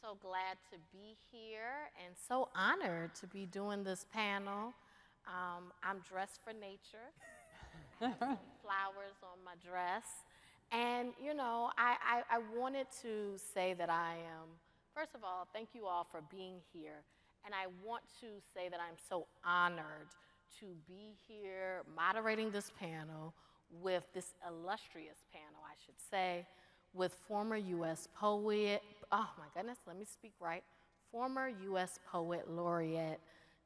so glad to be here and so honored to be doing this panel. I'm dressed for nature. I have some flowers on my dress. And, I wanted to say that I am, first of all, thank you all for being here. And I want to say that I'm so honored to be here moderating this panel with this illustrious panel, I should say, with former U.S. poet, oh my goodness, let me speak right, former U.S. poet laureate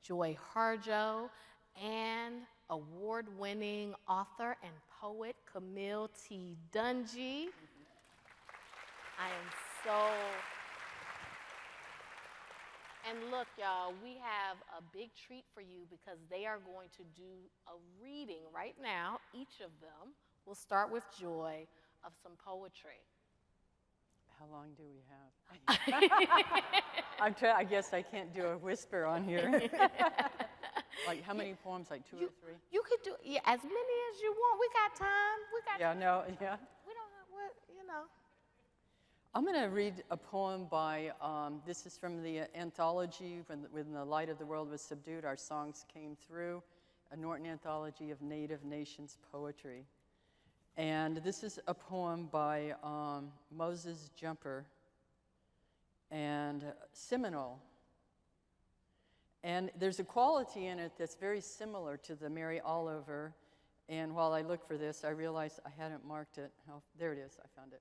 Joy Harjo and award-winning author and poet Camille T. Dungy. I am so, and look, y'all, we have a big treat for you because they are going to do a reading right now. Each of them will start with Joy of some poetry. How long do we have? I guess I can't do a whisper on here. Like how many poems? Like two or three? You could do as many as you want. We got time. Yeah, no, yeah. We don't have what. I'm going to read a poem by, this is from the anthology, When the Light of the World Was Subdued, Our Songs Came Through, a Norton anthology of Native Nations poetry. And this is a poem by Moses Jumper and Seminole. And there's a quality in it that's very similar to the Mary Oliver. And while I look for this, I realized I hadn't marked it. Oh, there it is, I found it.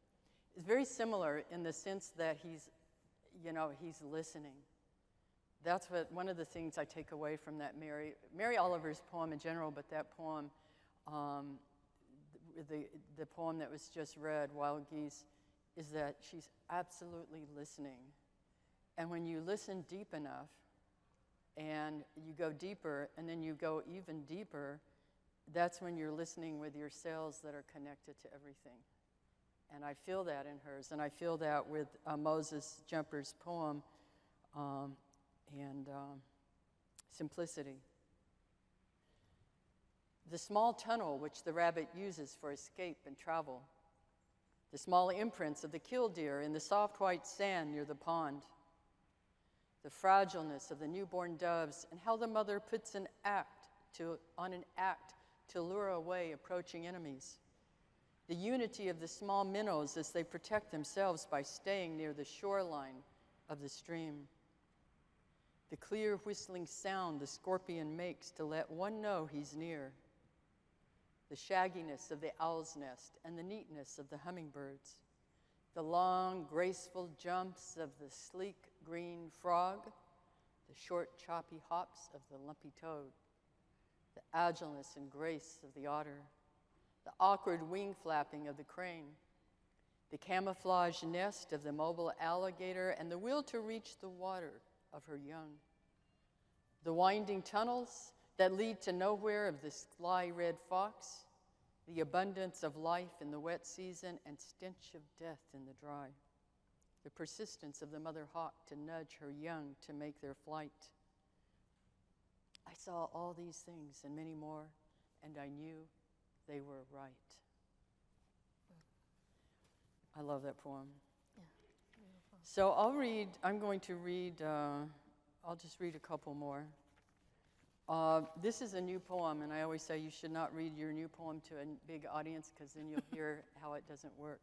It's very similar in the sense that he's listening. That's one of the things I take away from that Mary Oliver's poem in general, but that poem, the poem that was just read, Wild Geese, is that she's absolutely listening. And when you listen deep enough, and you go deeper, and then you go even deeper, that's when you're listening with your cells that are connected to everything. And I feel that in hers, and I feel that with Moses Jumper's poem, and Simplicity. The small tunnel which the rabbit uses for escape and travel. The small imprints of the killdeer in the soft white sand near the pond. The fragileness of the newborn doves and how the mother puts on an act to lure away approaching enemies. The unity of the small minnows as they protect themselves by staying near the shoreline of the stream. The clear whistling sound the scorpion makes to let one know he's near. The shagginess of the owl's nest and the neatness of the hummingbirds. The long, graceful jumps of the sleek green frog, the short, choppy hops of the lumpy toad, the agileness and grace of the otter, the awkward wing flapping of the crane, the camouflage nest of the mobile alligator, and the will to reach the water of her young. The winding tunnels that lead to nowhere of the sly red fox, the abundance of life in the wet season and stench of death in the dry. The persistence of the mother hawk to nudge her young to make their flight. I saw all these things and many more, and I knew they were right. I love that poem. Yeah, beautiful. So I'm going to read, I'll just read a couple more. This is a new poem, and I always say you should not read your new poem to a big audience because then you'll hear how it doesn't work.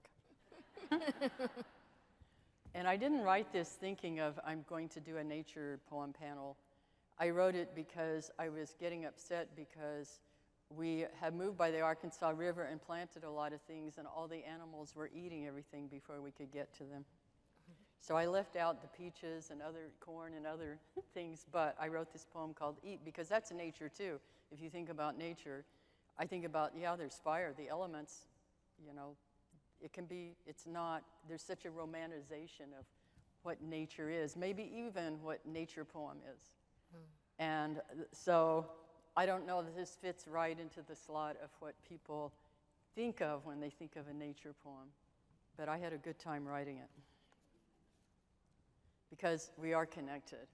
And I didn't write this thinking of I'm going to do a nature poem panel. I wrote it because I was getting upset because we had moved by the Arkansas River and planted a lot of things, and all the animals were eating everything before we could get to them. So I left out the peaches and other corn and other things, but I wrote this poem called Eat, because that's nature too. If you think about nature, I think about, there's fire, the elements, there's such a romanticization of what nature is, maybe even what nature poem is. And so I don't know that this fits right into the slot of what people think of when they think of a nature poem, but I had a good time writing it. Because we are connected.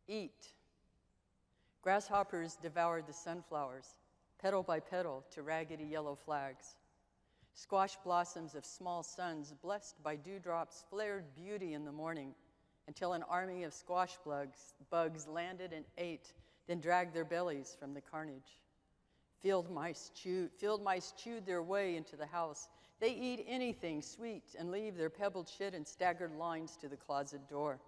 Eat. Grasshoppers devoured the sunflowers, petal by petal to raggedy yellow flags. Squash blossoms of small suns, blessed by dewdrops, flared beauty in the morning, until an army of squash bugs landed and ate, then dragged their bellies from the carnage. Field mice chewed their way into the house. They eat anything sweet and leave their pebbled shit in staggered lines to the closet door.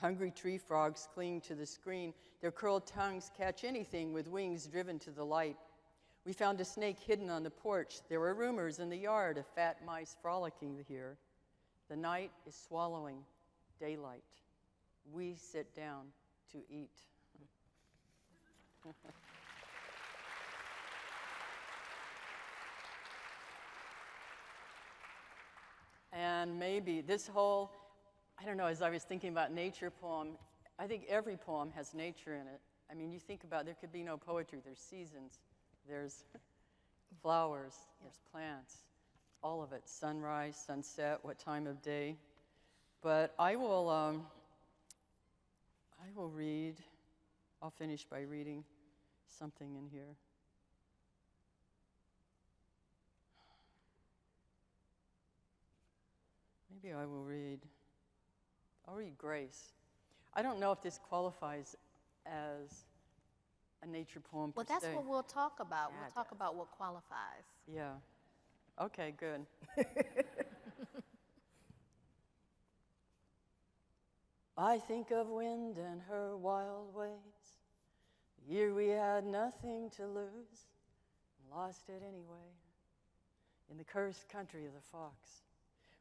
Hungry tree frogs cling to the screen. Their curled tongues catch anything with wings driven to the light. We found a snake hidden on the porch. There were rumors in the yard of fat mice frolicking here. The night is swallowing daylight. We sit down to eat. And maybe this whole, I don't know, as I was thinking about nature poem, I think every poem has nature in it. I mean, you think about, there could be no poetry. There's seasons, there's flowers, there's plants, all of it, sunrise, sunset, what time of day. But I will read, I'll finish by reading something in here. Maybe I'll read Grace. I don't know if this qualifies as a nature poem per Well, that's se. what we'll talk about. Yeah, We'll it talk does. about what qualifies. Yeah. Okay, good. I think of wind and her wild ways, the year we had nothing to lose, and lost it anyway, in the cursed country of the fox.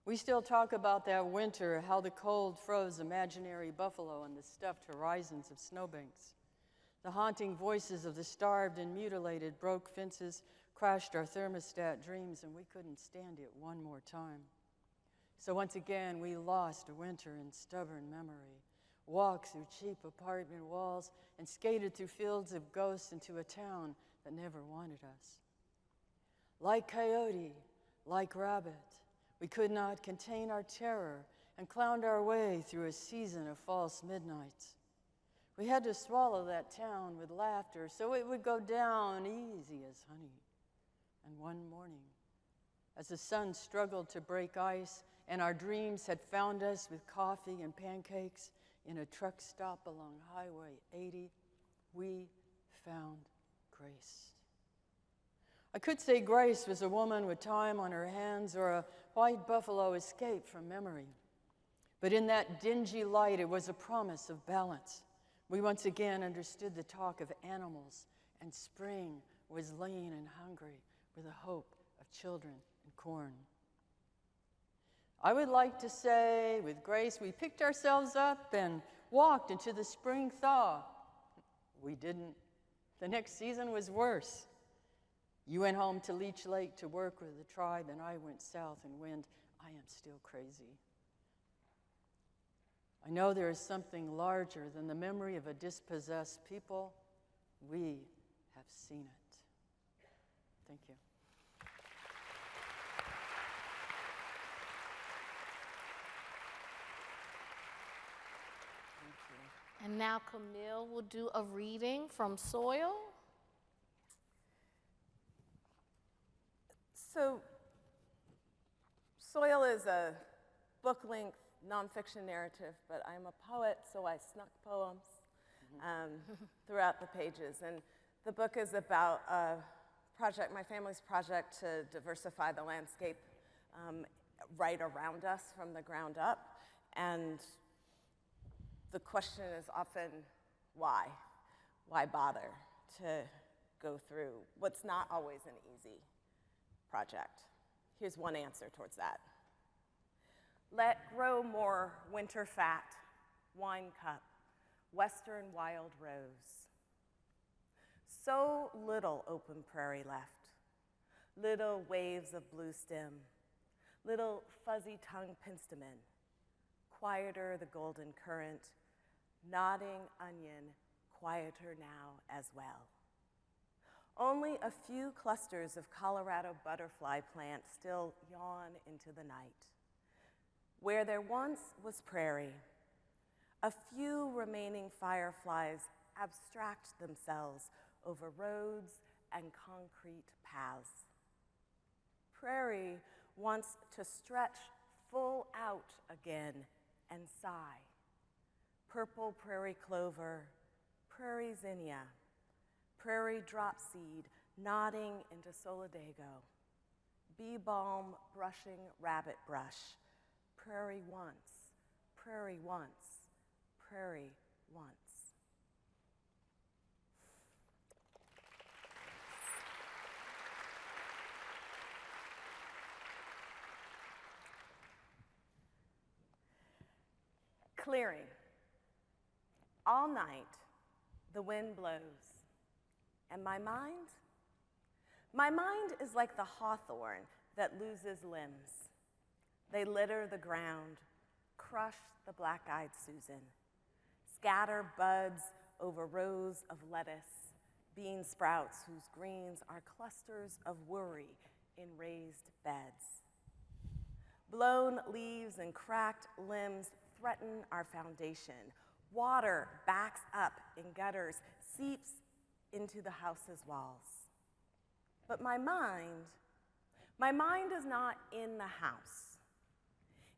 We still talk about that winter, how the cold froze imaginary buffalo and the stuffed horizons of snowbanks. The haunting voices of the starved and mutilated broke fences, crashed our thermostat dreams, and we couldn't stand it one more time. So once again, we lost a winter in stubborn memory, walked through cheap apartment walls, and skated through fields of ghosts into a town that never wanted us. Like coyote, like rabbit, we could not contain our terror and clowned our way through a season of false midnights. We had to swallow that town with laughter so it would go down easy as honey. And one morning, as the sun struggled to break ice and our dreams had found us with coffee and pancakes in a truck stop along Highway 80, we found Grace. I could say Grace was a woman with time on her hands or a white buffalo escaped from memory. But in that dingy light, it was a promise of balance. We once again understood the talk of animals, and spring was lean and hungry with a hope of children and corn. I would like to say, with Grace, we picked ourselves up and walked into the spring thaw. We didn't. The next season was worse. You went home to Leech Lake to work with the tribe, and I went south and wind. I am still crazy. I know there is something larger than the memory of a dispossessed people. We have seen it. Thank you. And now Camille will do a reading from Soil. So, Soil is a book-length nonfiction narrative, but I'm a poet, so I snuck poems throughout the pages. And the book is about a project, my family's project to diversify the landscape right around us from the ground up. And the question is often, why? Why bother to go through what's not always an easy project? Here's one answer towards that. Let grow more winter fat, wine cup, western wild rose. So little open prairie left, little waves of blue stem, little fuzzy-tongued penstemon, quieter the golden current, nodding onion, quieter now as well. Only a few clusters of Colorado butterfly plants still yawn into the night. Where there once was prairie, a few remaining fireflies abstract themselves over roads and concrete paths. Prairie wants to stretch full out again and sigh. Purple prairie clover, prairie zinnia, prairie dropseed nodding into solidago, bee balm brushing rabbit brush, prairie once, prairie once, prairie once. Clearing. All night, the wind blows. And my mind? My mind is like the hawthorn that loses limbs. They litter the ground, crush the black-eyed Susan, scatter buds over rows of lettuce, bean sprouts whose greens are clusters of worry in raised beds. Blown leaves and cracked limbs threaten our foundation. Water backs up in gutters, seeps into the house's walls. But my mind is not in the house.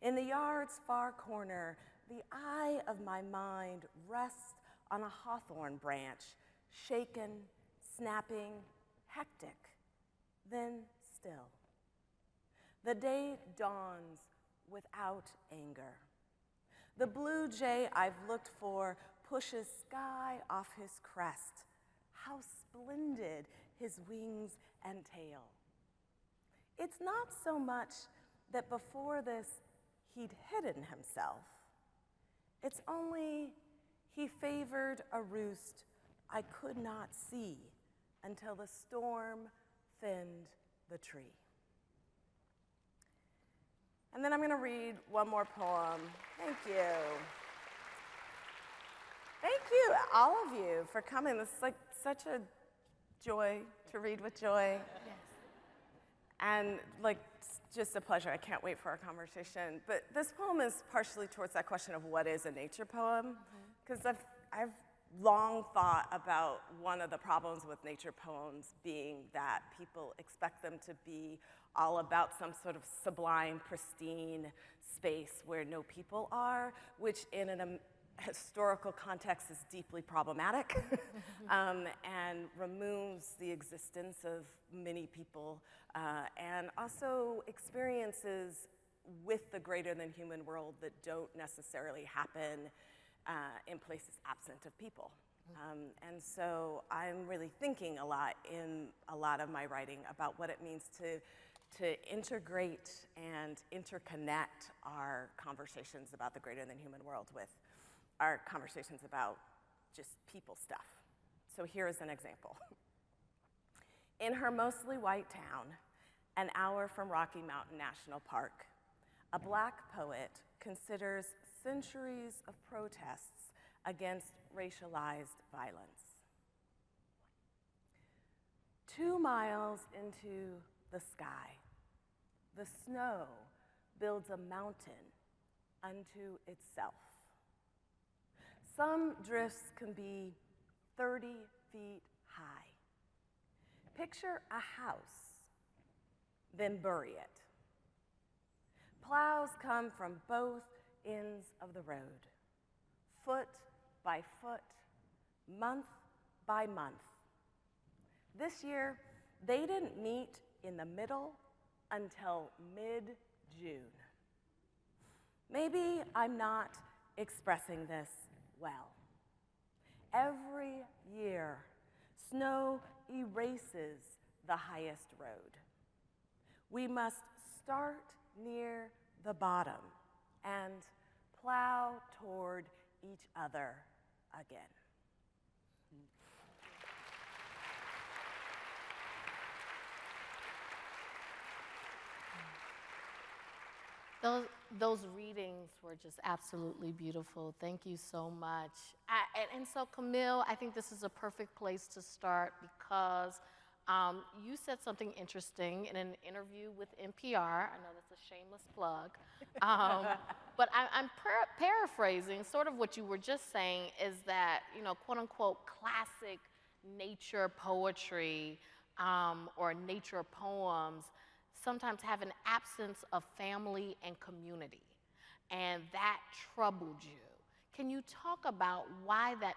In the yard's far corner, the eye of my mind rests on a hawthorn branch, shaken, snapping, hectic, then still. The day dawns without anger. The blue jay I've looked for pushes sky off his crest. How splendid his wings and tail. It's not so much that before this he'd hidden himself. It's only he favored a roost I could not see until the storm thinned the tree. And then I'm going to read one more poem. Thank you. Thank you, all of you, for coming. This is like such a joy to read with Joy. Yes. And like, just a pleasure. I can't wait for our conversation. But this poem is partially towards that question of what is a nature poem, because I've long thought about one of the problems with nature poems being that people expect them to be all about some sort of sublime, pristine space where no people are, which in a historical context is deeply problematic and removes the existence of many people and also experiences with the greater than human world that don't necessarily happen in places absent of people. And so I'm really thinking a lot in a lot of my writing about what it means to integrate and interconnect our conversations about the greater than human world with our conversations about just people stuff. So here is an example. In her mostly white town, an hour from Rocky Mountain National Park, a Black poet considers centuries of protests against racialized violence. 2 miles into the sky, the snow builds a mountain unto itself. Some drifts can be 30 feet high. Picture a house, then bury it. Plows come from both ends of the road, foot by foot, month by month. This year, they didn't meet in the middle until mid-June. Maybe I'm not expressing this well. Every year, snow erases the highest road. We must start near the bottom and plow toward each other again. Those readings were just absolutely beautiful. Thank you so much. And so, Camille, I think this is a perfect place to start because you said something interesting in an interview with NPR. I know that's a shameless plug. But I'm paraphrasing sort of what you were just saying is that, you know, quote unquote, classic nature poetry or nature poems sometimes have an absence of family and community. and that troubled you. Can you talk about why that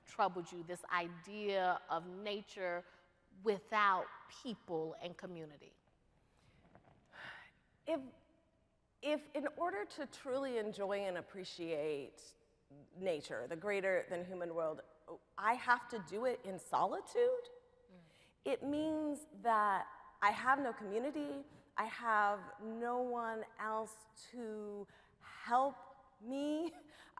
troubled you, this idea of nature without people and community? If in order to truly enjoy and appreciate nature, the greater than human world, I have to do it in solitude, it means that I have no community, I have no one else to help me.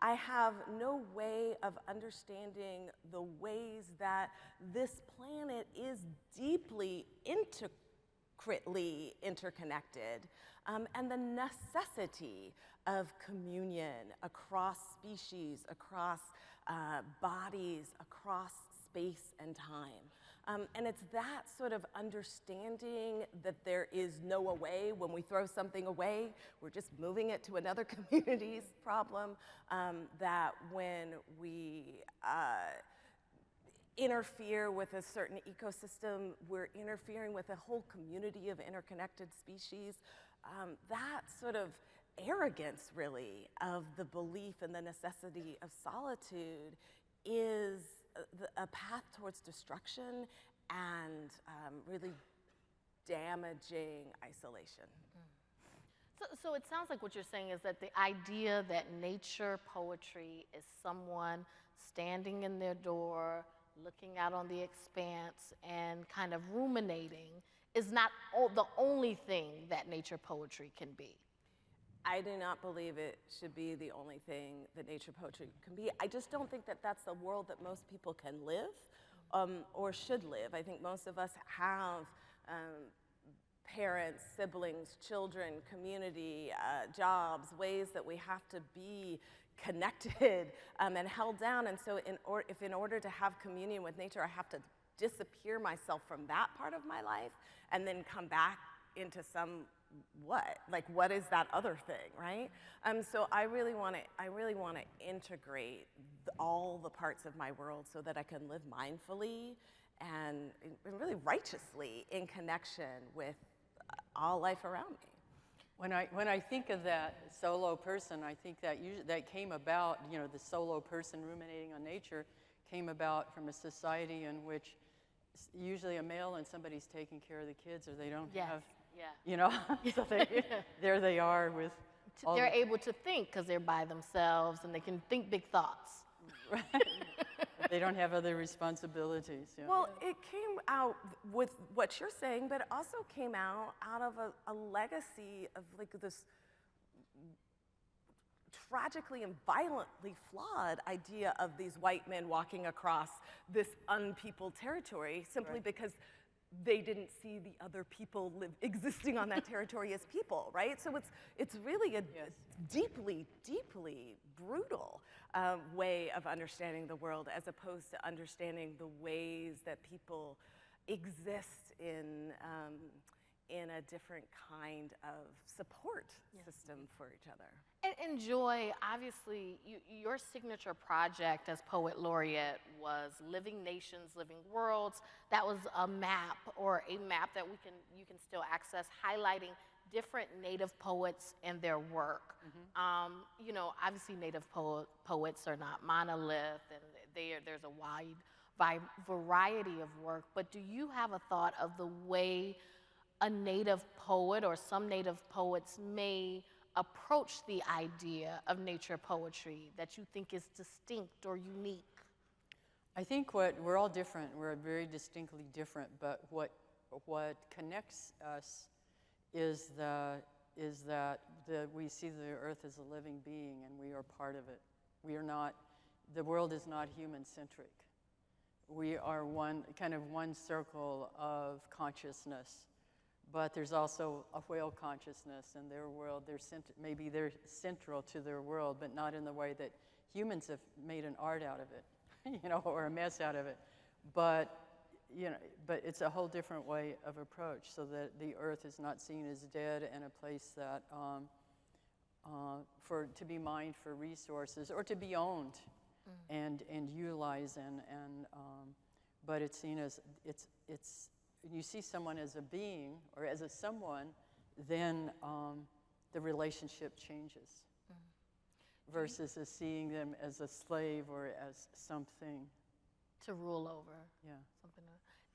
I have no way of understanding the ways that this planet is deeply intricately interconnected, and the necessity of communion across species, across bodies, across space and time. And it's that sort of understanding that there is no away. When we throw something away, we're just moving it to another community's problem. That when we interfere with a certain ecosystem, we're interfering with a whole community of interconnected species. That sort of arrogance, really, of the belief in the necessity of solitude is a path towards destruction and really damaging isolation. So it sounds like what you're saying is that the idea that nature poetry is someone standing in their door, looking out on the expanse, and kind of ruminating is not the only thing that nature poetry can be. I do not believe it should be the only thing that nature poetry can be. I just don't think that that's the world that most people can live or should live. I think most of us have parents, siblings, children, community, jobs, ways that we have to be connected and held down. And so if in order to have communion with nature, I have to disappear myself from that part of my life and then come back into some what is that other thing, right? So I really want to integrate all the parts of my world so that I can live mindfully and really righteously in connection with all life around me. When I think of that solo person, I think that that came about, the solo person ruminating on nature came about from a society in which usually a male and somebody's taking care of the kids, or they don't have, so there they are with all They're able to think because they're by themselves and they can think big thoughts. Right. They don't have other responsibilities. Yeah. Well, it came out with what you're saying, but it also came out of a legacy of this tragically and violently flawed idea of these white men walking across this unpeopled territory simply because they didn't see the other people existing on that territory as people, right? So it's really a deeply, deeply brutal way of understanding the world, as opposed to understanding the ways that people exist in a different kind of support system for each other. And Joy, obviously, your signature project as Poet Laureate was Living Nations, Living Worlds. That was a map that you can still access, highlighting different Native poets and their work. Obviously Native poets are not monolith, and there's a wide variety of work, but do you have a thought of the way a Native poet or some Native poets may approach the idea of nature poetry that you think is distinct or unique? I think we're all different. We're very distinctly different, but what connects us is that we see the earth as a living being and we are part of it. The world is not human-centric. We are one circle of consciousness. But there's also a whale consciousness in their world. Maybe they're central to their world, but not in the way that humans have made an art out of it, or a mess out of it. But it's a whole different way of approach, so that the earth is not seen as dead and a place that to be mined for resources or to be owned and utilized but it's seen as you see someone as a being or as a someone, then the relationship changes. versus as seeing them as a slave or as something. To rule over. Yeah. Something.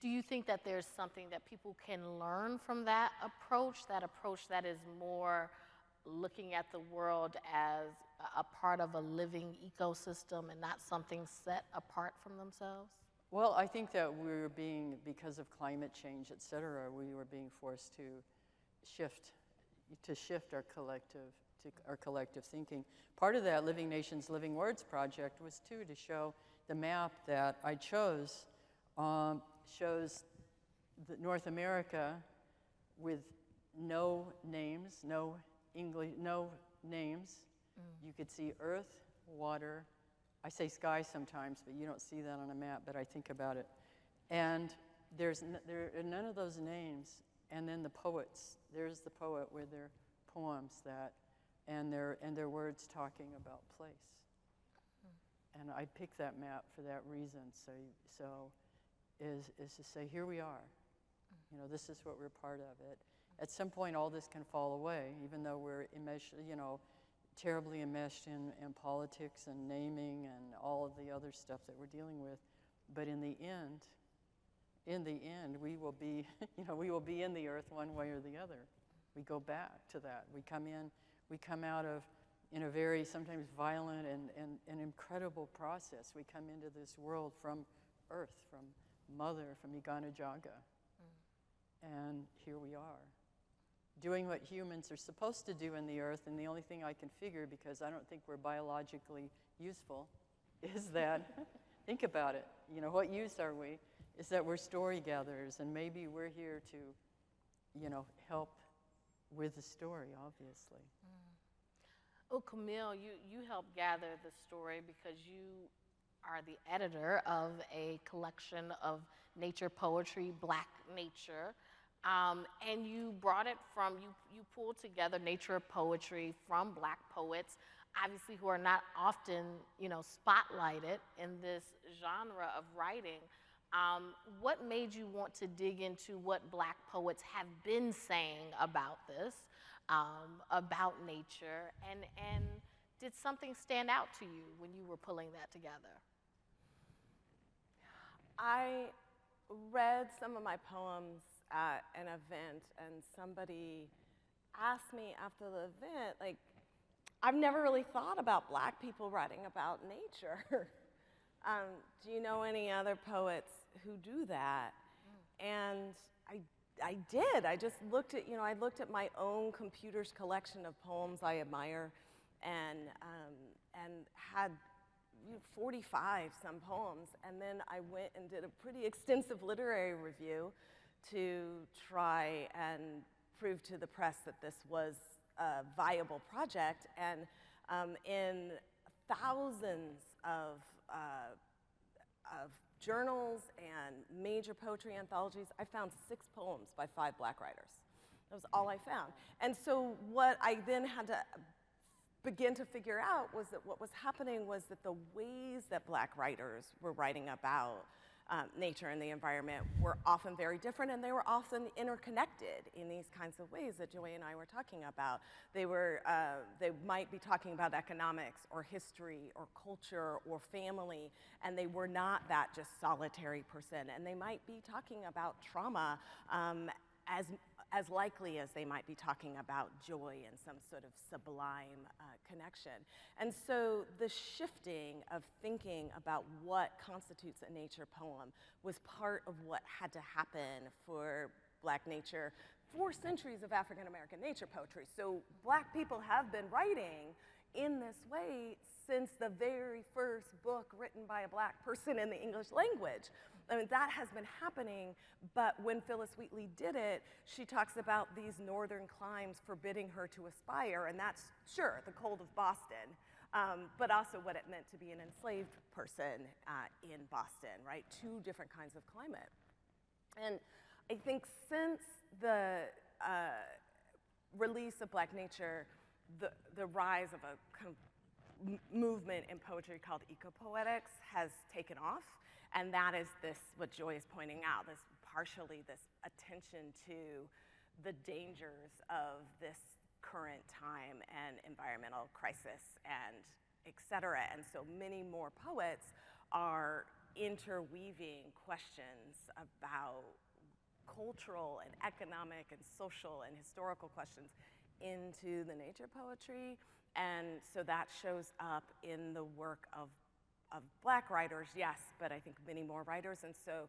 Do you think that there's something that people can learn from that approach that is more looking at the world as a part of a living ecosystem and not something set apart from themselves? Well, I think that we're being, because of climate change, et cetera, we were being forced to shift our collective thinking. Part of that Living Nations, Living Words project was too to show the map that I chose shows North America with no names, no English, no names. You could see earth, water. I say sky sometimes, but you don't see that on a map, but I think about it. And there are none of those names. And then the poets. There's the poet with their poems and their words talking about place. And I picked that map for that reason. So is to say, here we are. You know, this is what we're part of it. At some point, all this can fall away, even though we're enmeshed, terribly enmeshed in politics and naming and all of the other stuff that we're dealing with. But in the end, we will be, we will be in the earth one way or the other. We go back to that. We come out of, in a very sometimes violent and incredible process. We come into this world from earth, from mother, from Igana Jaga. And here we are, doing what humans are supposed to do in the earth. And the only thing I can figure, because I don't think we're biologically useful, is that, think about it, what use are we? Is that we're story gatherers, and maybe we're here to, help with the story, obviously. Oh, Camille, you help gather the story because you are the editor of a collection of nature poetry, Black Nature. And you brought it from, you pulled together nature poetry from Black poets, obviously who are not often, spotlighted in this genre of writing. What made you want to dig into what Black poets have been saying about this, about nature, and did something stand out to you when you were pulling that together? I read some of my poems at an event, and somebody asked me after the event, like, I've never really thought about Black people writing about nature. Do you know any other poets who do that? And I did. I just looked at, I looked at my own computer's collection of poems I admire, and had 45 some poems, and then I went and did a pretty extensive literary review to try and prove to the press that this was a viable project. And in thousands of journals and major poetry anthologies, I found 6 poems by 5 Black writers. That was all I found. And so what I then had to begin to figure out was that what was happening was that the ways that Black writers were writing about nature and the environment were often very different, and they were often interconnected in these kinds of ways that Joy and I were talking about. They might be talking about economics or history or culture or family, and they were not that just solitary person. And they might be talking about trauma as likely as they might be talking about joy and some sort of sublime connection. And so the shifting of thinking about what constitutes a nature poem was part of what had to happen for Black nature for centuries of African American nature poetry. So Black people have been writing in this way since the very first book written by a Black person in the English language. I mean, that has been happening, but when Phillis Wheatley did it, she talks about these northern climes forbidding her to aspire, and that's, sure, the cold of Boston, but also what it meant to be an enslaved person in Boston, right? 2 different kinds of climate. And I think since the release of Black Nature, the rise of a kind of movement in poetry called ecopoetics has taken off. And that is what Joy is pointing out, this attention to the dangers of this current time and environmental crisis and et cetera. And so many more poets are interweaving questions about cultural and economic and social and historical questions into the nature poetry. And so that shows up in the work of Black writers, yes, but I think many more writers. And so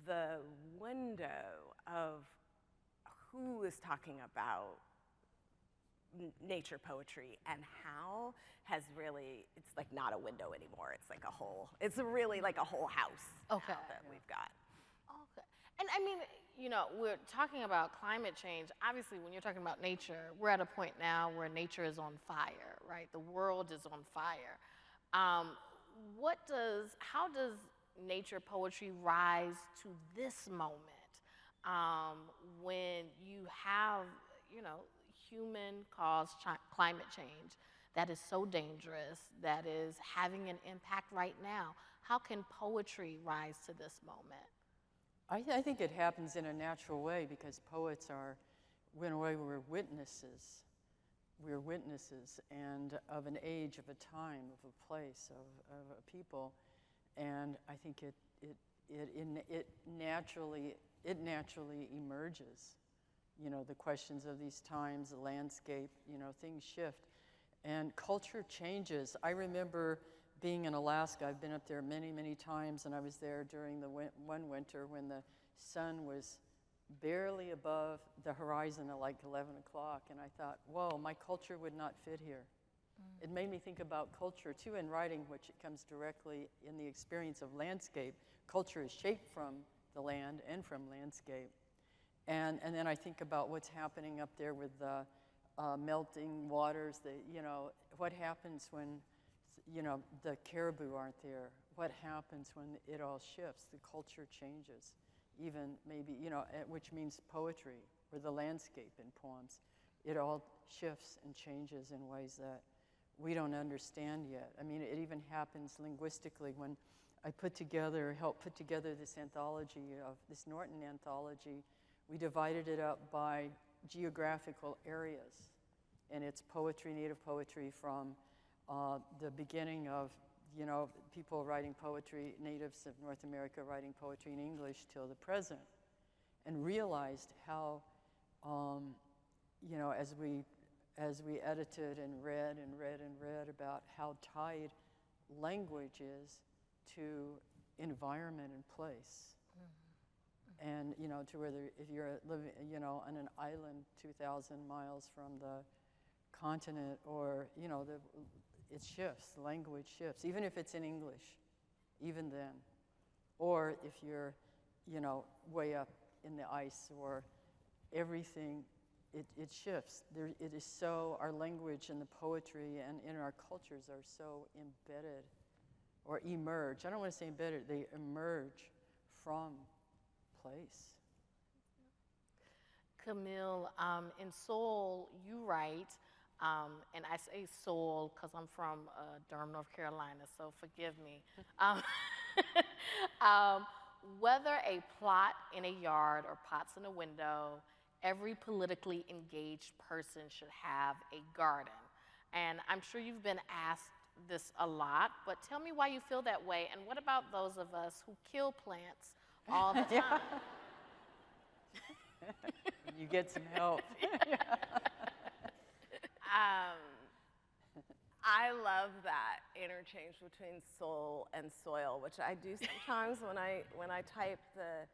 the window of who is talking about nature poetry and how has really, it's like not a window anymore. It's like a whole, it's really like a whole house now that we've got. Okay. And I mean, you know, we're talking about climate change. Obviously, when you're talking about nature, we're at a point now where nature is on fire, right? The world is on fire. How does nature poetry rise to this moment when you have, you know, human-caused climate change that is so dangerous, that is having an impact right now? How can poetry rise to this moment? I think it happens in a natural way because poets are, in a way, we're witnesses. We're witnesses and of an age, of a time, of a place, of a people, and I think it naturally emerges. You know, the questions of these times, the landscape, you know, things shift, and culture changes. I remember being in Alaska. I've been up there many, many times, and I was there during the one winter when the sun was barely above the horizon at like 11 o'clock, and I thought, whoa, my culture would not fit here. It made me think about culture too in writing, which it comes directly in the experience of landscape. Culture is shaped from the land and from landscape. And then I think about what's happening up there with the melting waters, you know, what happens when, you know, the caribou aren't there? What happens when it all shifts? The culture changes. Even maybe, you know, which means poetry or the landscape in poems. It all shifts and changes in ways that we don't understand yet. I mean, it even happens linguistically when I helped put together this anthology this Norton anthology. We divided it up by geographical areas, and it's poetry, native poetry from the beginning of, you know, people writing poetry, natives of North America writing poetry in English till the present, and realized how, you know, as we edited and read about how tied language is to environment and place. And, you know, to whether if you're living, you know, on an island 2,000 miles from the continent, or, you know, it shifts, language shifts, even if it's in English, even then. Or if you're, you know, way up in the ice, or everything, it shifts. It is so, our language and the poetry and in our cultures are so embedded, or emerge. I don't want to say embedded, they emerge from place. Camille, in Soul, you write, and I say Soul because I'm from Durham, North Carolina, so forgive me. Whether a plot in a yard or pots in a window, every politically engaged person should have a garden. And I'm sure you've been asked this a lot, but tell me why you feel that way, and what about those of us who kill plants all the time? You get some help. I love that interchange between soul and soil, which I do sometimes when I type the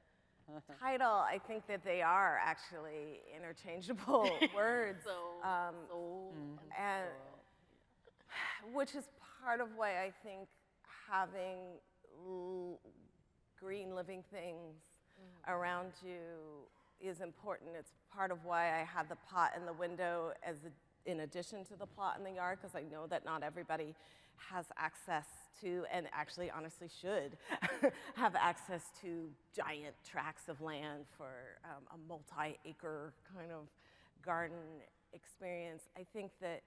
title. I think that they are actually interchangeable words, Soul and which is part of why I think having green living things around you is important. It's part of why I had the pot in the window in addition to the plot in the yard, because I know that not everybody has access to, and actually honestly should, have access to giant tracts of land for a multi-acre kind of garden experience. I think that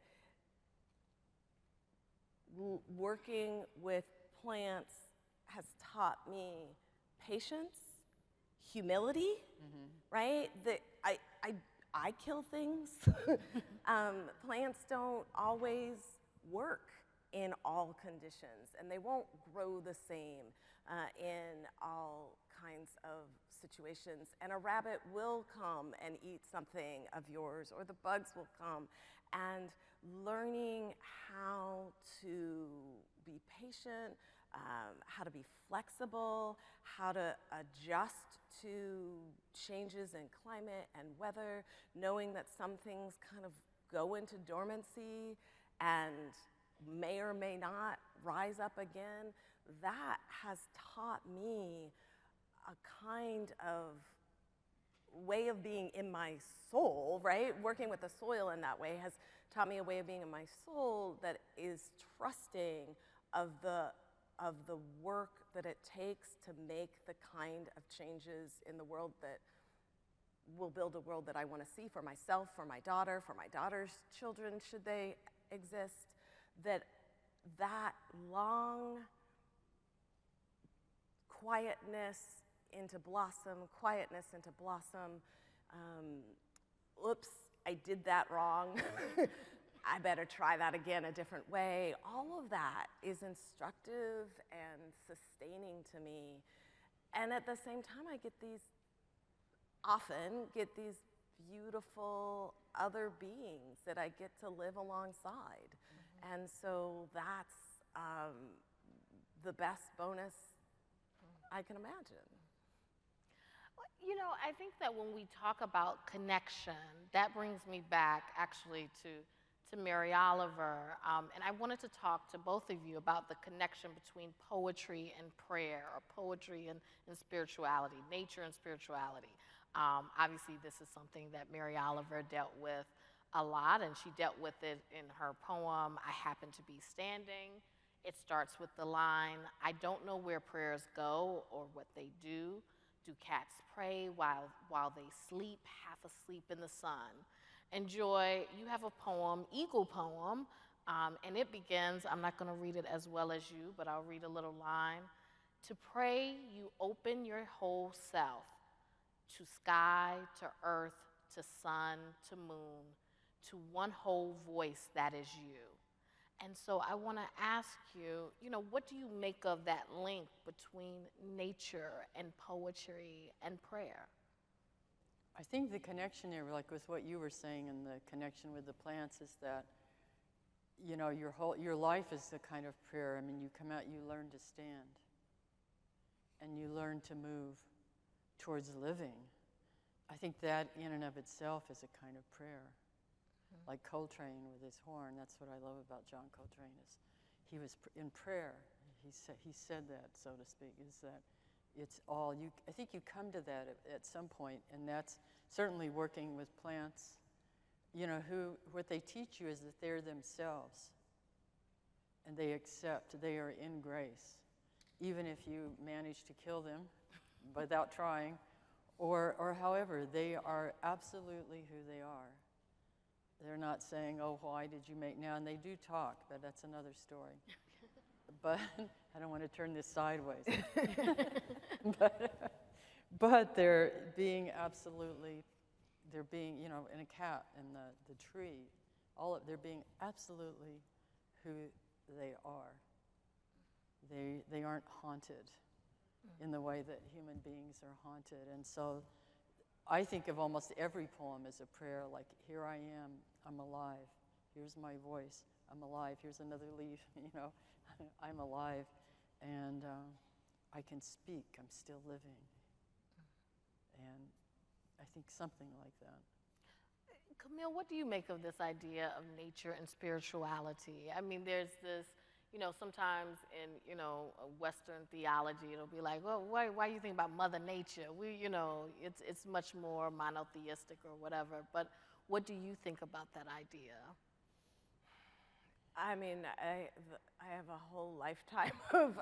working with plants has taught me patience, humility, right? That I kill things. Plants don't always work in all conditions, and they won't grow the same in all kinds of situations. And a rabbit will come and eat something of yours, or the bugs will come. And learning how to be patient, how to be flexible, how to adjust to changes in climate and weather, knowing that some things kind of go into dormancy and may or may not rise up again, that has taught me a kind of way of being in my soul, right? Working with the soil in that way has taught me a way of being in my soul that is trusting of the work that it takes to make the kind of changes in the world that will build a world that I want to see for myself, for my daughter, for my daughter's children, should they exist. That long quietness into blossom, oops, I did that wrong. I better try that again a different way. All of that is instructive and sustaining to me. And at the same time, I often get these beautiful other beings that I get to live alongside. Mm-hmm. And so that's the best bonus I can imagine. You know, I think that when we talk about connection, that brings me back actually to Mary Oliver. And I wanted to talk to both of you about the connection between poetry and prayer, or poetry and spirituality, nature and spirituality. Obviously, this is something that Mary Oliver dealt with a lot, and she dealt with it in her poem, I Happen to Be Standing. It starts with the line, I don't know where prayers go or what they do. Do cats pray while they sleep, half asleep in the sun? And Joy, you have a poem, Eagle Poem, and it begins, I'm not going to read it as well as you, but I'll read a little line. To pray, you open your whole self, to sky, to earth, to sun, to moon, to one whole voice that is you. And so I want to ask you, what do you make of that link between nature and poetry and prayer? I think the connection there, like with what you were saying, and the connection with the plants, is that, your life is a kind of prayer. I mean, you come out, you learn to stand, and you learn to move towards living. I think that in and of itself is a kind of prayer. Mm-hmm. Like Coltrane with his horn, that's what I love about John Coltrane, is he was in prayer. He said that, so to speak, is that it's all, I think you come to that at some point, and that's certainly working with plants, what they teach you is that they're themselves, and they accept, they are in grace, even if you manage to kill them without trying, or however, they are absolutely who they are. They're not saying, oh, why did you make now? And they do talk, but that's another story. But I don't want to turn this sideways. but they're being absolutely, in a cat, in the tree, they're being absolutely who they are. They aren't haunted in the way that human beings are haunted. And so I think of almost every poem as a prayer, like, here I am, I'm alive, here's my voice, I'm alive, here's another leaf, I'm alive, and I can speak, I'm still living. And I think something like that. Camille, what do you make of this idea of nature and spirituality? I mean, there's this, sometimes in, Western theology, it'll be like, well, why do you think about Mother Nature? It's much more monotheistic or whatever, but what do you think about that idea? I mean, I have a whole lifetime of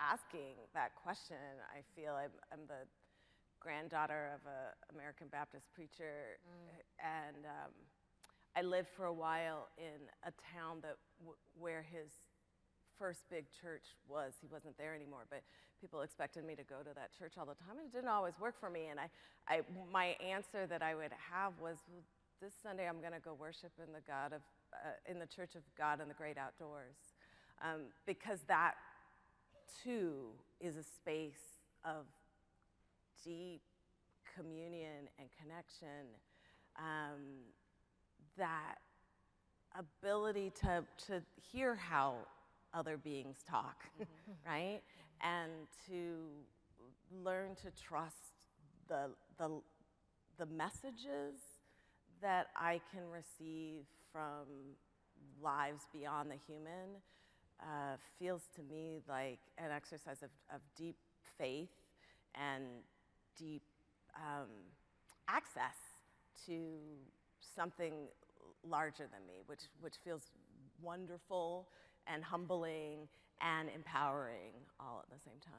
asking that question. I feel I'm the granddaughter of an American Baptist preacher, and I lived for a while in a town where his first big church was. He wasn't there anymore, but people expected me to go to that church all the time, and it didn't always work for me. And my answer that I would have was, this Sunday I'm going to go worship in the Church of God in the Great Outdoors. because that too is a space of deep communion and connection, that ability to hear how other beings talk, right? And to learn to trust the messages that I can receive from lives beyond the human feels to me like an exercise of deep faith and deep access to something larger than me, which feels wonderful and humbling and empowering all at the same time.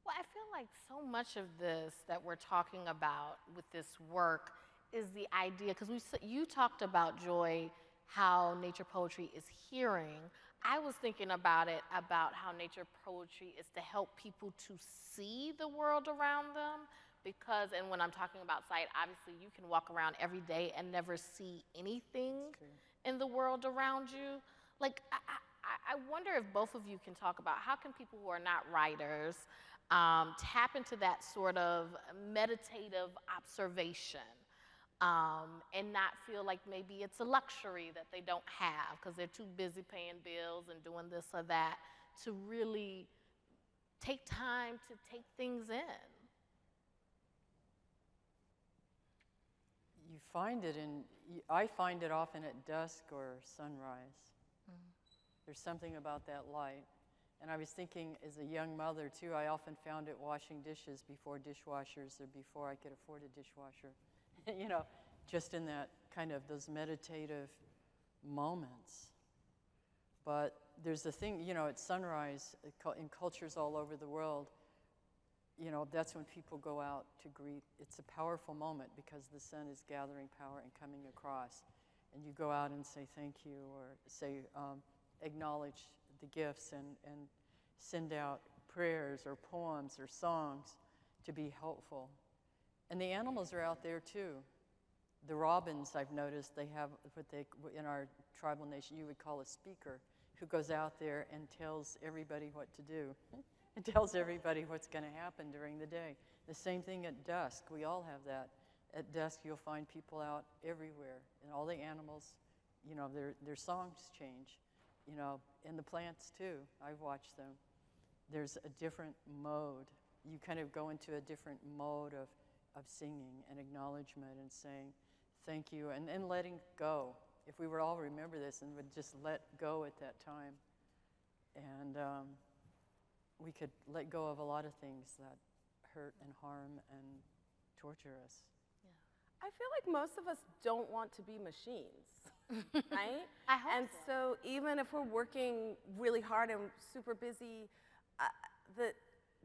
Well, I feel like so much of this that we're talking about with this work is the idea, because you talked about, Joy, how nature poetry is hearing. I was thinking about it, about how nature poetry is to help people to see the world around them. Because, and when I'm talking about sight, obviously you can walk around every day and never see anything in the world around you. Like, I wonder if both of you can talk about how can people who are not writers tap into that sort of meditative observation and not feel like maybe it's a luxury that they don't have because they're too busy paying bills and doing this or that, to really take time to take things in. You find it I find it often at dusk or sunrise. There's something about that light. And I was thinking, as a young mother too, I often found it washing dishes before dishwashers or before I could afford a dishwasher. You know, just in that kind of those meditative moments. But there's a thing, you know, at sunrise, in cultures all over the world, you know, that's when people go out to greet. It's a powerful moment because the sun is gathering power and coming across. And you go out and say thank you, or say, acknowledge the gifts and send out prayers or poems or songs to be helpful. And the animals are out there too. The robins, I've noticed, they have what they, in our tribal nation, you would call a speaker, who goes out there and tells everybody what to do. It tells everybody what's going to happen during the day. The same thing at dusk. We all have that. At dusk, you'll find people out everywhere, and all the animals, you know, their songs change, you know, and the plants too. I've watched them. There's a different mode. You kind of go into a different mode of singing and acknowledgement and saying thank you and letting go. If we would all remember this and would just let go at that time, and we could let go of a lot of things that hurt and harm and torture us. I feel like most of us don't want to be machines, right? I hope and so even if we're working really hard and super busy,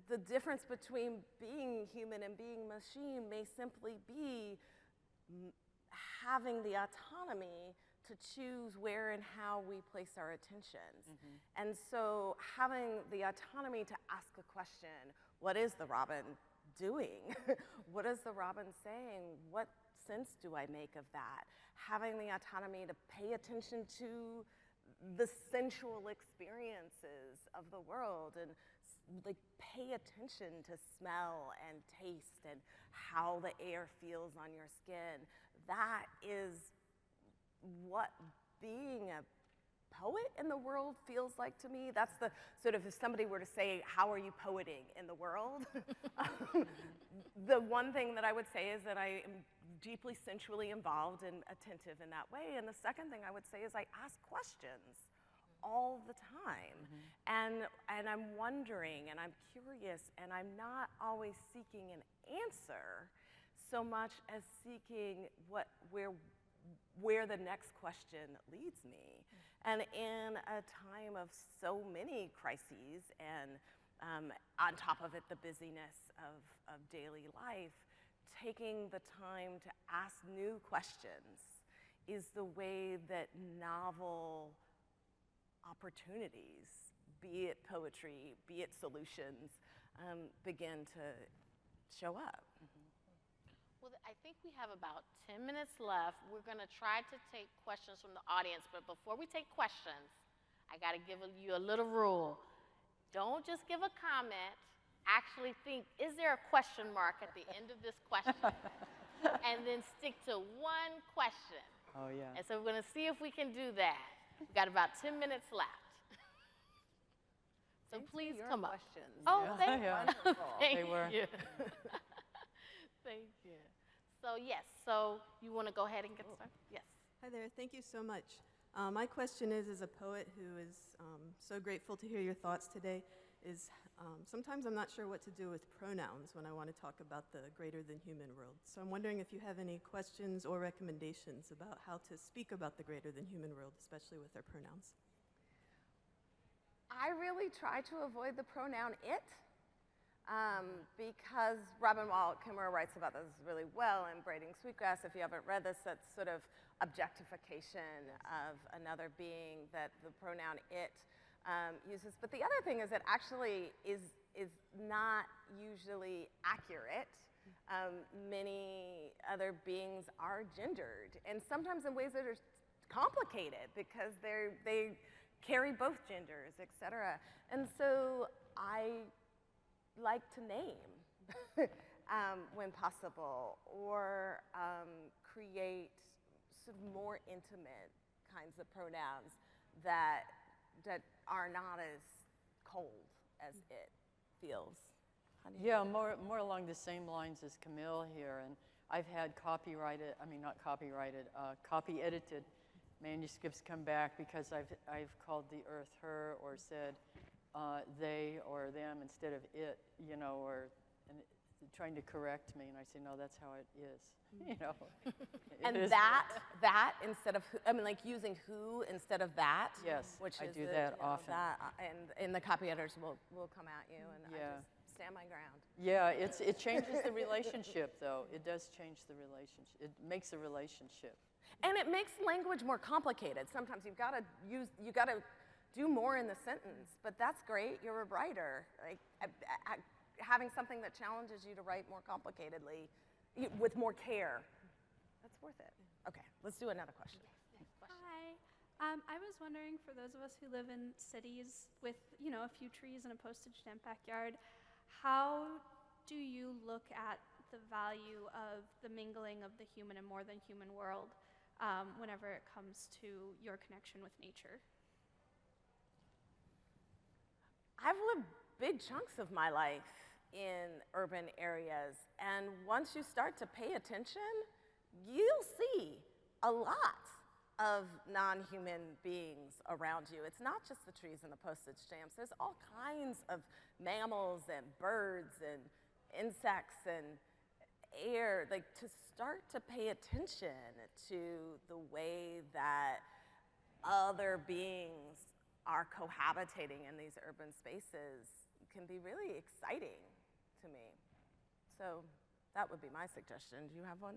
the difference between being human and being machine may simply be having the autonomy to choose where and how we place our attentions. And so having the autonomy to ask a question, what is the robin doing? What is the robin saying? What sense do I make of that? Having the autonomy to pay attention to the sensual experiences of the world and like pay attention to smell and taste and how the air feels on your skin. That is what being a poet in the world feels like to me. That's the sort of, if somebody were to say, how are you poeting in the world? The one thing that I would say is that I am deeply sensually involved and attentive in that way. And the second thing I would say is I ask questions all the time. And I'm wondering and I'm curious and I'm not always seeking an answer so much as seeking where the next question leads me. And in a time of so many crises and on top of it, the busyness of daily life, taking the time to ask new questions is the way that novel opportunities, be it poetry, be it solutions, begin to show up. Well, I think we have about 10 minutes left. We're going to try to take questions from the audience, but before we take questions, I got to give you a little rule. Don't just give a comment. Actually think, is there a question mark at the end of this question? And then stick to one question. Oh, yeah. And so we're going to see if we can do that. We've got about 10 minutes left. So please come up. Questions. Oh, Yeah. thank Yeah. you. Thank They were. you. Thank you. So yes, so you want to go ahead and get started? Yes. Hi there, thank you so much. My question is, as a poet who is so grateful to hear your thoughts today, is sometimes I'm not sure what to do with pronouns when I want to talk about the greater than human world. So I'm wondering if you have any questions or recommendations about how to speak about the greater than human world, especially with our pronouns. I really try to avoid the pronoun it because Robin Wall Kimmerer writes about this really well in Braiding Sweetgrass. If you haven't read this, that's sort of objectification of another being that the pronoun it uses. But the other thing is it actually is not usually accurate. Many other beings are gendered, and sometimes in ways that are complicated because they carry both genders, et cetera. And so I like to name when possible, or create sort of more intimate kinds of pronouns that are not as cold as it feels. How do you Yeah, more along the same lines as Camille here, and I've had copy edited manuscripts come back because I've called the earth her, or said they or them instead of it, you know, or and trying to correct me, and I say, no, that's how it is, you know. And It is- that instead of who, I mean, like using who instead of that. Yes, which I is do the, that you know, often. That, and the copy editors will come at you, and I Yeah. just stand my ground. Yeah, it changes the relationship, though. It does change the relationship. It makes a relationship. And it makes language more complicated. Sometimes you gotta do more in the sentence, but that's great. You're a writer. Like having something that challenges you to write more complicatedly, with more care, that's worth it. Okay, let's do another question. Hi. I was wondering, for those of us who live in cities with, a few trees and a postage stamp backyard, how do you look at the value of the mingling of the human and more than human world whenever it comes to your connection with nature? I've lived big chunks of my life in urban areas, and once you start to pay attention, you'll see a lot of non-human beings around you. It's not just the trees and the postage stamps. There's all kinds of mammals and birds and insects and air. Like, to start to pay attention to the way that other beings are cohabitating in these urban spaces can be really exciting to me. So that would be my suggestion. Do you have one?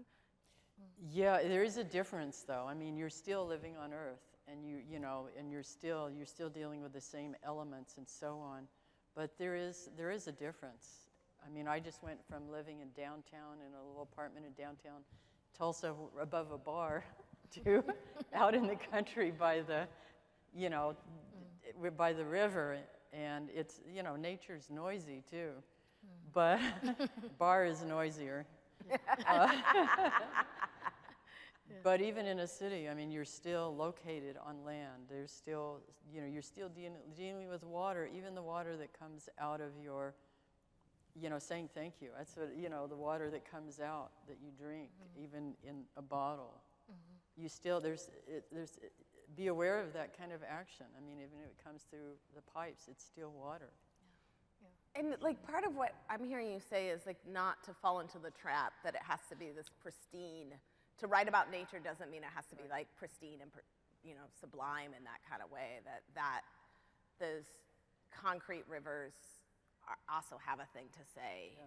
Yeah, there is a difference, though. I mean, you're still living on Earth, and and you're still dealing with the same elements and so on. But there is a difference. I mean, I just went from living in downtown in a little apartment in downtown Tulsa above a bar to out in the country by the, by the river, and it's, nature's noisy too, but bar is noisier. But even in a city, I mean, you're still located on land. There's still, you're still dealing with water, even the water that comes out of your, saying thank you. That's what, the water that comes out that you drink, even in a bottle. You still, be aware of that kind of action. I mean, even if it comes through the pipes, it's still water. And like part of what I'm hearing you say is like not to fall into the trap that it has to be this pristine. To write about nature doesn't mean it has to be like pristine and sublime in that kind of way. That those concrete rivers also have a thing to say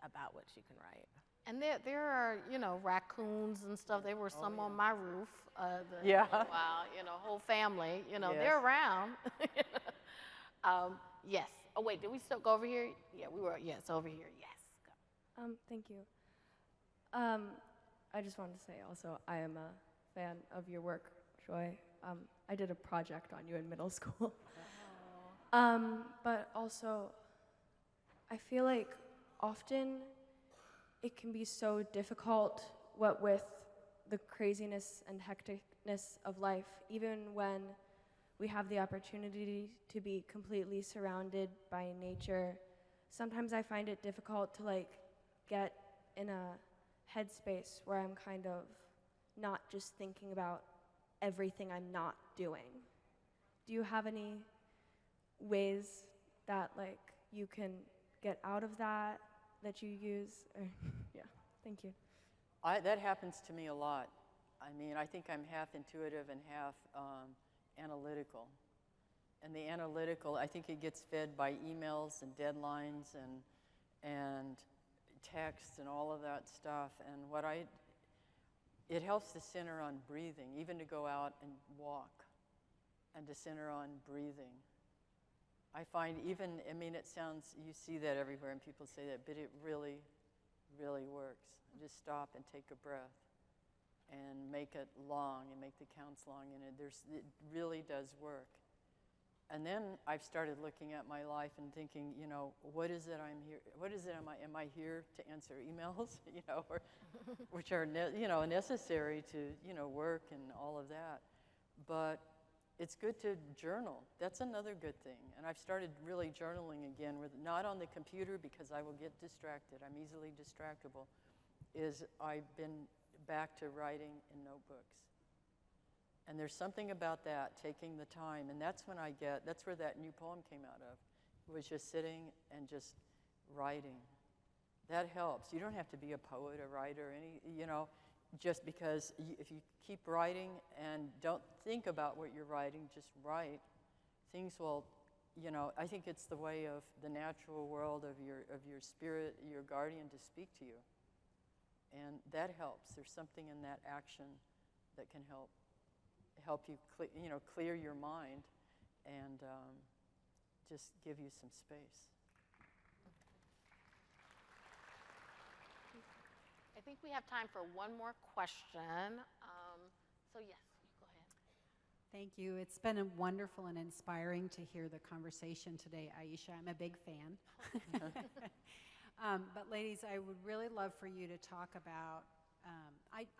about what you can write. And there are, raccoons and stuff. There were some on my roof. Yeah. Wow, whole family, Yes. they're around. Yes. Oh, wait, did we still go over here? Yeah, we were, yes, over here, yes. Go. Thank you. I just wanted to say also, I am a fan of your work, Joy. I did a project on you in middle school. But also, I feel like often it can be so difficult, what with the craziness and hecticness of life, even when we have the opportunity to be completely surrounded by nature. Sometimes I find it difficult to like get in a headspace where I'm kind of not just thinking about everything I'm not doing. Do you have any ways that like you can get out of that you use? Or, yeah, thank you. That happens to me a lot. I mean, I think I'm half intuitive and half analytical. And the analytical, I think it gets fed by emails and deadlines and texts and all of that stuff. And it helps to center on breathing, even to go out and walk and to center on breathing. I find it sounds, you see that everywhere and people say that, but it really, really works. Just stop and take a breath and make it long and make the counts long, and it really does work. And then I've started looking at my life and thinking, what is it I'm here? What is it? Am I here to answer emails? Or, which are necessary to work and all of that. But it's good to journal. That's another good thing. And I've started really journaling again, not on the computer because I will get distracted. I'm easily distractible. I've been back to writing in notebooks. And there's something about that, taking the time, and that's where that new poem came out of. It was just sitting and just writing. That helps. You don't have to be a poet, a writer, just because if you keep writing and don't think about what you're writing, just write, things will, I think it's the way of the natural world of your spirit, your guardian to speak to you. And that helps. There's something in that action that can help you clear your mind and just give you some space. I think we have time for one more question. So yes, go ahead. Thank you. It's been wonderful and inspiring to hear the conversation today, Aisha. I'm a big fan. But ladies, I would really love for you to talk about,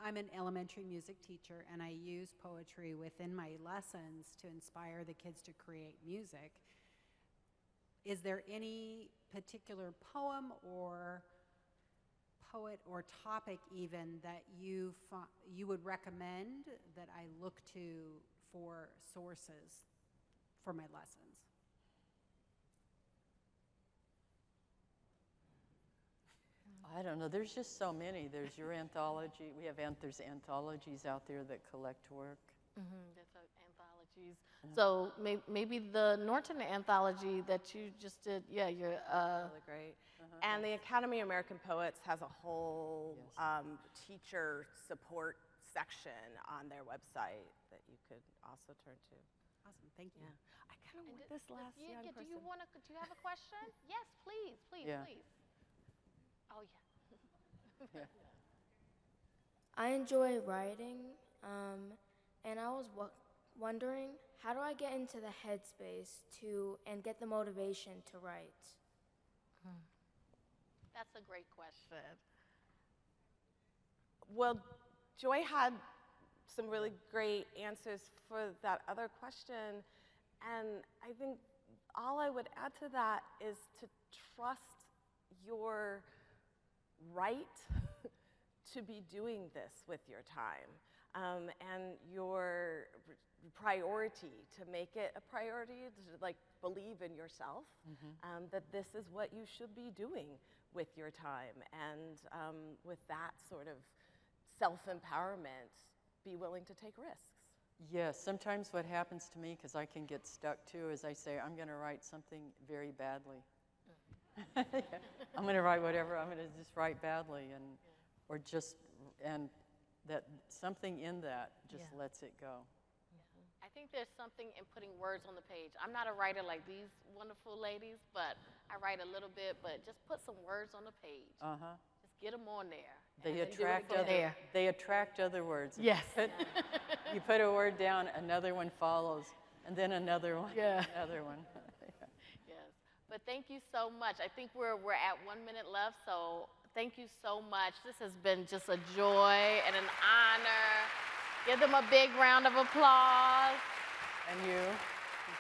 I'm an elementary music teacher, and I use poetry within my lessons to inspire the kids to create music. Is there any particular poem or poet or topic even that you would recommend that I look to for sources for my lessons? I don't know. There's just so many. There's your anthology. There's anthologies out there that collect work. That's anthologies. So maybe the Norton anthology that you just did. Yeah, you're Really great. And the Academy of American Poets has a whole teacher support section on their website that you could also turn to. Awesome, thank you. I kind of want this last young person. Do you have a question? Yes, please. Yeah. Oh yeah. I enjoy writing, and I was wondering, how do I get into the headspace and get the motivation to write? That's a great question. Well, Joy had some really great answers for that other question, and I think all I would add to that is to trust your right to be doing this with your time, and your priority, to make it a priority, to believe in yourself, that this is what you should be doing with your time, and with that sort of self-empowerment, be willing to take risks. Yes, sometimes what happens to me, because I can get stuck too, is I say, I'm going to write something very badly. I'm going to write whatever, I'm going to just write badly, and that something in that just lets it go. I think there's something in putting words on the page. I'm not a writer like these wonderful ladies, but I write a little bit, but just put some words on the page. Just get them on there. They And do it attract again. other. There. They attract other words. If Yes. You put a word down, another one follows, and then another one. Yeah. Another one. Yes, but thank you so much. I think we're at 1 minute left, so thank you so much. This has been just a joy and an honor. Give them a big round of applause. And you.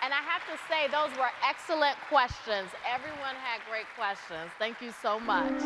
And I have to say, those were excellent questions. Everyone had great questions. Thank you so much.